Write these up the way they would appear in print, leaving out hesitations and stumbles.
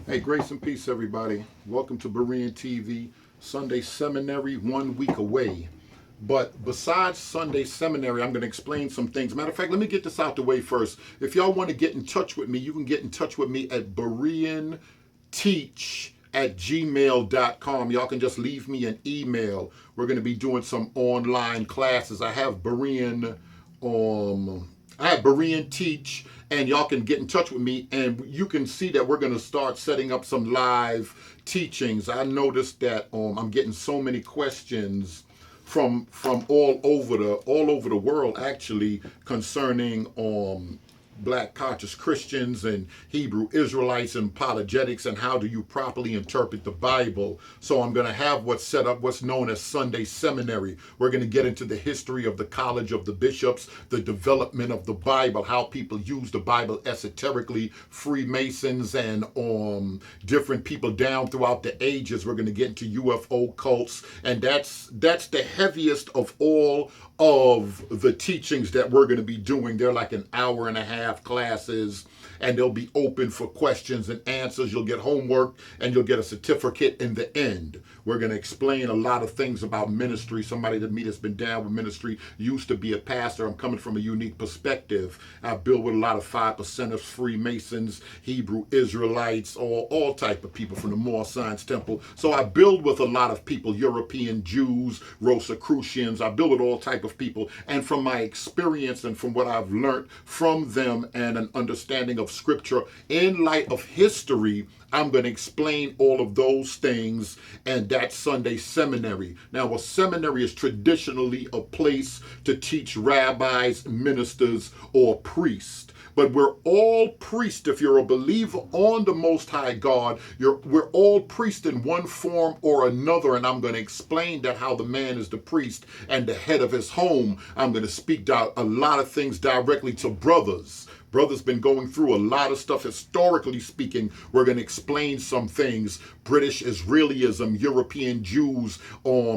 Hey, grace and peace, everybody. Welcome to Berean TV. Sunday Seminary, 1 week away. But besides Sunday Seminary, I'm going to explain some things. Matter of fact, let me get this out the way first. If y'all want to get in touch with me, you can get in touch with me at bereanteach@gmail.com. Y'all can just leave me an email. We're going to be doing some online classes. I have Berean Teach, and y'all can get in touch with me, and you can see that we're going to start setting up some live teachings. I noticed that I'm getting so many questions from all over the world, actually, concerning Black conscious Christians and Hebrew Israelites and apologetics, and how do you properly interpret the Bible. So I'm going to have what's known as Sunday Seminary. We're going to get into the history of the College of the Bishops, the development of the Bible, how people use the Bible esoterically, Freemasons and different people down throughout the ages. We're going to get into UFO cults, and that's the heaviest of all of the teachings that we're going to be doing. They're like an hour and a half classes, and they'll be open for questions and answers. You'll get homework and you'll get a certificate in the end. We're going to explain a lot of things about ministry. Somebody to me that's been down with ministry, used to be a pastor. I'm coming from a unique perspective. I build with a lot of 5%ers, Freemasons, Hebrew Israelites, all type of people from the Moor Science Temple. So I build with a lot of people, European Jews, Rosicrucians. I build with all type of people. And from my experience and from what I've learned from them and an understanding of scripture in light of history, I'm going to explain all of those things, and that's Sunday Seminary. Now, a seminary is traditionally a place to teach rabbis, ministers, or priests. But we're all priests. If you're a believer on the Most High God, we're all priests in one form or another, and I'm going to explain that, how the man is the priest and the head of his home. I'm going to speak a lot of things directly to brothers. Brother's been going through a lot of stuff historically speaking. We're going to explain some things. British Israelism, European Jews,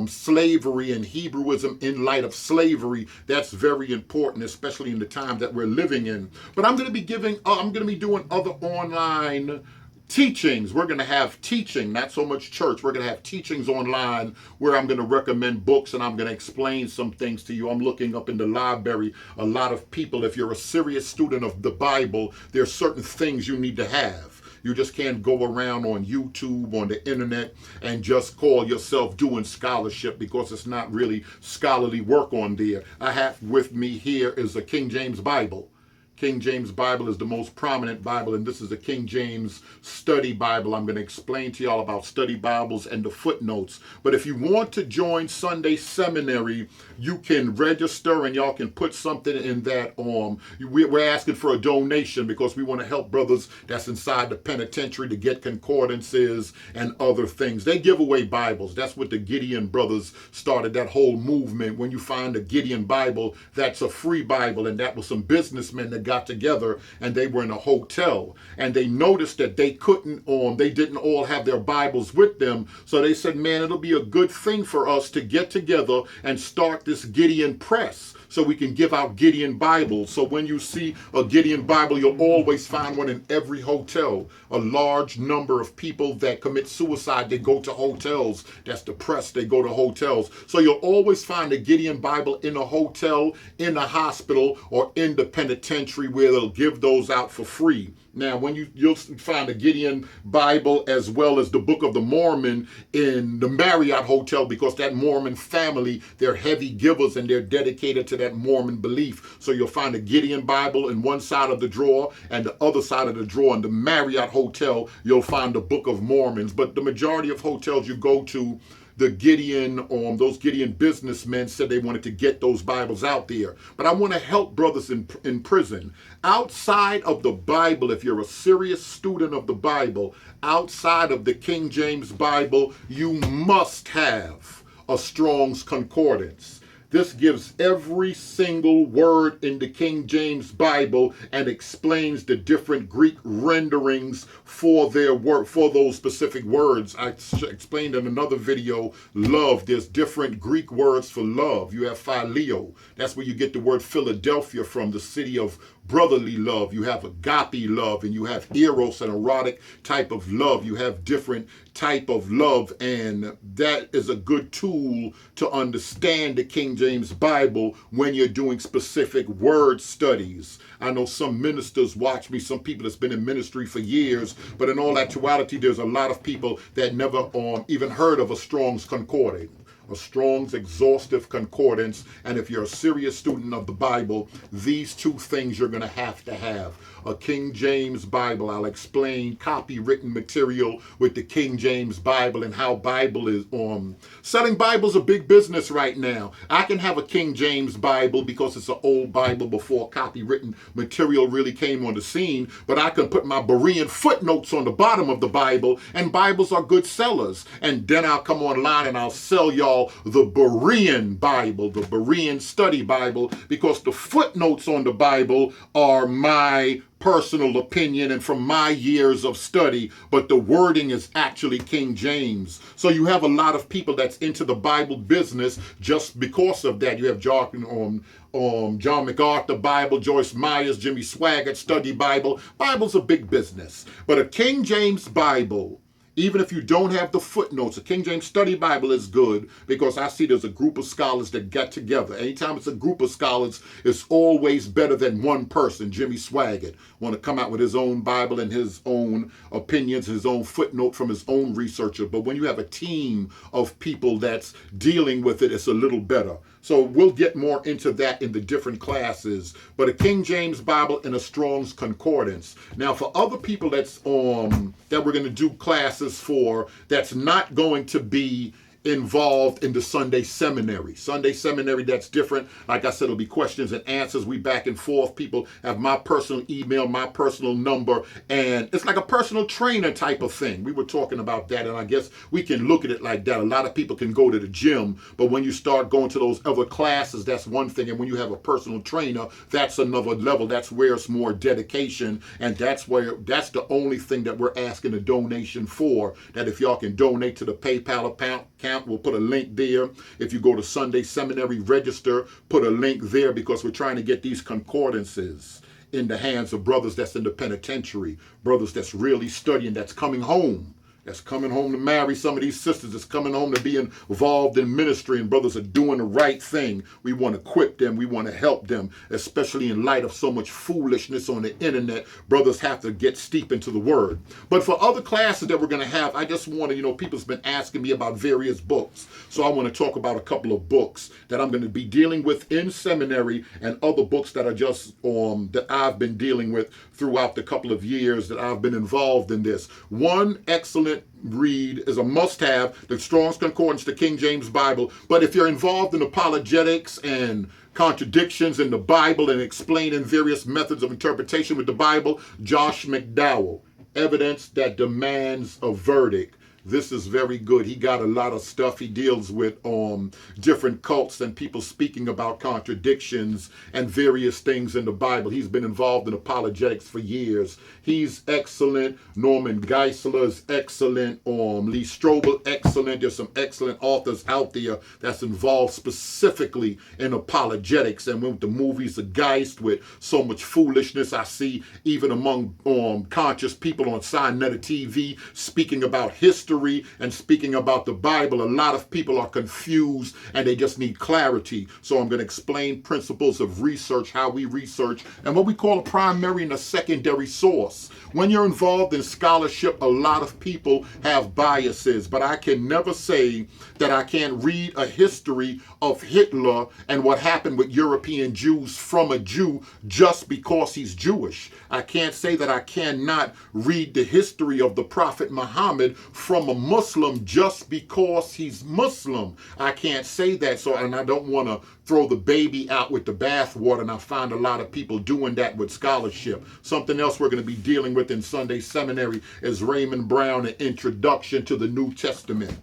slavery and Hebrewism in light of slavery. That's very important, especially in the time that we're living in. But I'm going to be doing other online teachings. We're going to have teaching, not so much church. We're going to have teachings online where I'm going to recommend books and I'm going to explain some things to you. I'm looking up in the library. A lot of people, if you're a serious student of the Bible, there are certain things you need to have. You just can't go around on YouTube, on the internet, and just call yourself doing scholarship, because it's not really scholarly work on there. I have with me here is a King James Bible. King James Bible is the most prominent Bible, and this is the King James Study Bible. I'm going to explain to y'all about study Bibles and the footnotes. But if you want to join Sunday Seminary, you can register, and y'all can put something in that. We're asking for a donation because we want to help brothers that's inside the penitentiary to get concordances and other things. They give away Bibles. That's what the Gideon brothers started, that whole movement. When you find a Gideon Bible, that's a free Bible, and that was some businessmen that got together, and they were in a hotel, and they noticed that they didn't all have their Bibles with them. So they said, man, it'll be a good thing for us to get together and start this Gideon press so we can give out Gideon Bibles. So when you see a Gideon Bible, you'll always find one in every hotel. A large number of people that commit suicide, they go to hotels. That's the press, they go to hotels. So you'll always find a Gideon Bible in a hotel, in a hospital, or in the penitentiary, where they'll give those out for free. Now, when you'll find a Gideon Bible as well as the Book of the Mormon in the Marriott Hotel, because that Mormon family, they're heavy givers and they're dedicated to that Mormon belief. So you'll find a Gideon Bible in one side of the drawer, and the other side of the drawer in the Marriott Hotel, you'll find the Book of Mormons. But the majority of hotels you go to, those Gideon businessmen said they wanted to get those Bibles out there. But I want to help brothers in prison. Outside of the Bible, if you're a serious student of the Bible, outside of the King James Bible, you must have a Strong's Concordance. This gives every single word in the King James Bible and explains the different Greek renderings for those specific words. I explained in another video, love. There's different Greek words for love. You have phileo. That's where you get the word Philadelphia from, the city of brotherly love, you have agape love, and you have eros and erotic type of love. You have different type of love, and that is a good tool to understand the King James Bible when you're doing specific word studies. I know some ministers watch me, some people that's been in ministry for years, but in all actuality, there's a lot of people that never even heard of a Strong's Concordance, a Strong's Exhaustive Concordance. And if you're a serious student of the Bible, these two things you're going to have. A King James Bible. I'll explain copywritten material with the King James Bible and how Bible is selling Bible's a big business right now. I can have a King James Bible because it's an old Bible before copywritten material really came on the scene, but I can put my Berean footnotes on the bottom of the Bible, and Bibles are good sellers. And then I'll come online and I'll sell y'all the Berean Bible, the Berean Study Bible, because the footnotes on the Bible are my personal opinion and from my years of study, but the wording is actually King James. So you have a lot of people that's into the Bible business just because of that. You have John MacArthur Bible, Joyce Myers, Jimmy Swaggart Study Bible. Bible's a big business, but a King James Bible, even if you don't have the footnotes, a King James Study Bible is good because I see there's a group of scholars that get together. Anytime it's a group of scholars, it's always better than one person. Jimmy Swaggart want to come out with his own Bible and his own opinions, his own footnote from his own researcher. But when you have a team of people that's dealing with it, it's a little better. So we'll get more into that in the different classes. But a King James Bible and a Strong's Concordance. Now, for other people that we're going to do classes for, that's not going to be involved in the Sunday Seminary. Sunday Seminary, that's different. Like I said, it'll be questions and answers. We back and forth. People have my personal email, my personal number, and it's like a personal trainer type of thing. We were talking about that, and I guess we can look at it like that. A lot of people can go to the gym, but when you start going to those other classes, that's one thing. And when you have a personal trainer, that's another level. That's where it's more dedication, and that's the only thing that we're asking a donation for. That if y'all can donate to the PayPal account, we'll put a link there. If you go to Sunday Seminary register, put a link there, because we're trying to get these concordances in the hands of brothers that's in the penitentiary, brothers that's really studying, that's coming home to marry some of these sisters, that's coming home to be involved in ministry, and brothers are doing the right thing. We want to equip them. We want to help them, especially in light of so much foolishness on the internet. Brothers have to get steep into the word. But for other classes that we're going to have, I just want to, people's been asking me about various books. So I want to talk about a couple of books that I'm going to be dealing with in seminary, and other books that are just that I've been dealing with throughout the couple of years that I've been involved in this. One excellent read is a must-have, the Strong's Concordance, the King James Bible. But if you're involved in apologetics and contradictions in the Bible and explaining various methods of interpretation with the Bible, Josh McDowell, Evidence That Demands a Verdict. This is very good. He got a lot of stuff. He deals with different cults and people speaking about contradictions and various things in the Bible. He's been involved in apologetics for years. He's excellent. Norman Geisler is excellent. Lee Strobel, excellent. There's some excellent authors out there that's involved specifically in apologetics. And with the movies of Geist, with so much foolishness I see even among conscious people on Sinetta TV speaking about history and speaking about the Bible, a lot of people are confused and they just need clarity. So I'm going to explain principles of research, how we research, and what we call a primary and a secondary source. When you're involved in scholarship, a lot of people have biases, but I can never say that I can't read a history of Hitler and what happened with European Jews from a Jew just because he's Jewish. I can't say that I cannot read the history of the Prophet Muhammad from a Muslim just because he's Muslim. I can't say that. So, and I don't want to throw the baby out with the bathwater, and I find a lot of people doing that with scholarship. Something else we're going to be dealing with in Sunday Seminary is Raymond Brown, An Introduction to the New Testament.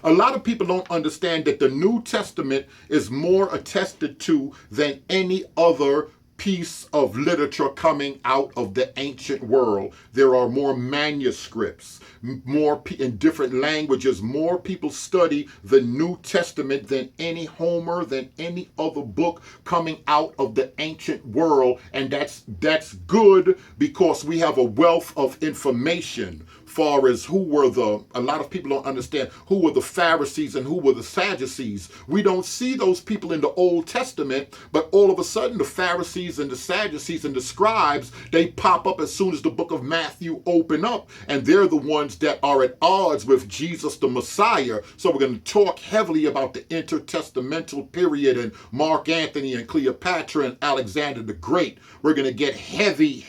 A lot of people don't understand that the New Testament is more attested to than any other piece of literature coming out of the ancient world. There are more manuscripts, more in different languages. More people study the New Testament than any Homer, than any other book coming out of the ancient world. And that's good, because we have a wealth of information. Far as who were a lot of people don't understand who were the Pharisees and who were the Sadducees. We don't see those people in the Old Testament, but all of a sudden the Pharisees and the Sadducees and the scribes, they pop up as soon as the book of Matthew open up, and they're the ones that are at odds with Jesus the Messiah. So we're going to talk heavily about the intertestamental period and Mark Antony and Cleopatra and Alexander the Great. We're going to get heavy,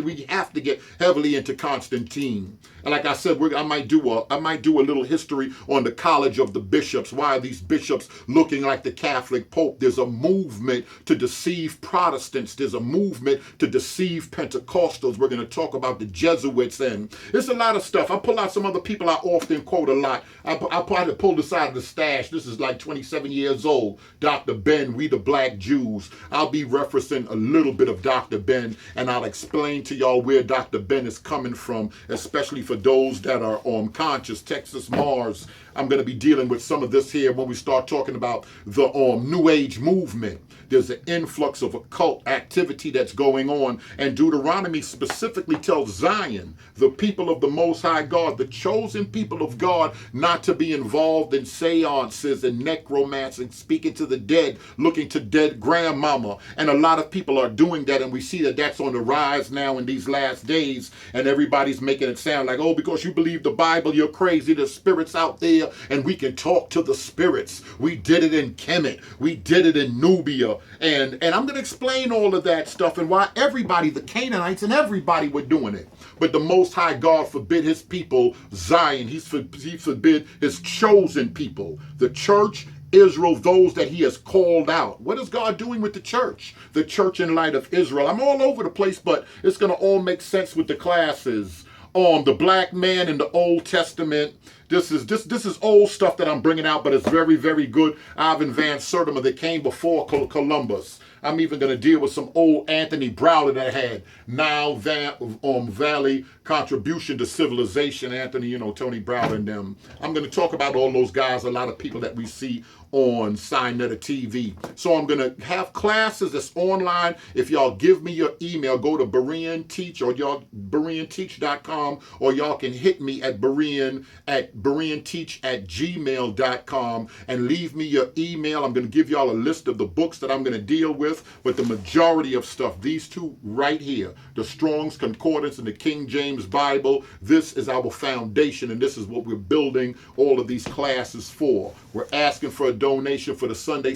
we have to get heavily into Constantine. And like I said, I might do a little history on the College of the Bishops. Why are these bishops looking like the Catholic Pope? There's a movement to deceive Protestants. There's a movement to deceive Pentecostals. We're going to talk about the Jesuits, and it's a lot of stuff. I pull out some other people I often quote a lot. I probably pulled this out of the stash. This is like 27 years old. Dr. Ben, We the Black Jews. I'll be referencing a little bit of Dr. Ben, and I'll explain to y'all where Dr. Ben is coming from, especially for those that are conscious. Texas Mars, I'm going to be dealing with some of this here when we start talking about the New Age movement. There's an influx of occult activity that's going on, and Deuteronomy specifically tells Zion, the people of the Most High God, the chosen people of God, not to be involved in seances and necromancy, speaking to the dead, looking to dead grandmama. And a lot of people are doing that, and we see that that's on the rise now in these last days, and everybody's making it sound like, oh, because you believe the Bible, you're crazy. There's spirits out there, and we can talk to the spirits. We did it in Kemet. We did it in Nubia. And I'm going to explain all of that stuff and why everybody, the Canaanites and everybody, were doing it. But the Most High God forbid his people, Zion. He forbid his chosen people, the church, Israel, those that he has called out. What is God doing with the church? The church in light of Israel. I'm all over the place, but it's going to all make sense with the classes. The black man in the Old Testament. This is old stuff that I'm bringing out, but it's very, very good. Ivan Van Sertima that came before Columbus. I'm even going to deal with some old Anthony Browder that had Nile Valley contribution to civilization. Anthony, Tony Browder and them. I'm going to talk about all those guys, a lot of people that we see on Sinetta TV. So I'm going to have classes that's online. If y'all give me your email, go to Berean Teach or y'all BereanTeach.com, or y'all can hit me at BereanTeach@gmail.com and leave me your email. I'm going to give y'all a list of the books that I'm going to deal with, but the majority of stuff, these two right here, the Strong's Concordance and the King James Bible, this is our foundation, and this is what we're building all of these classes for. We're asking for a donation for the Sunday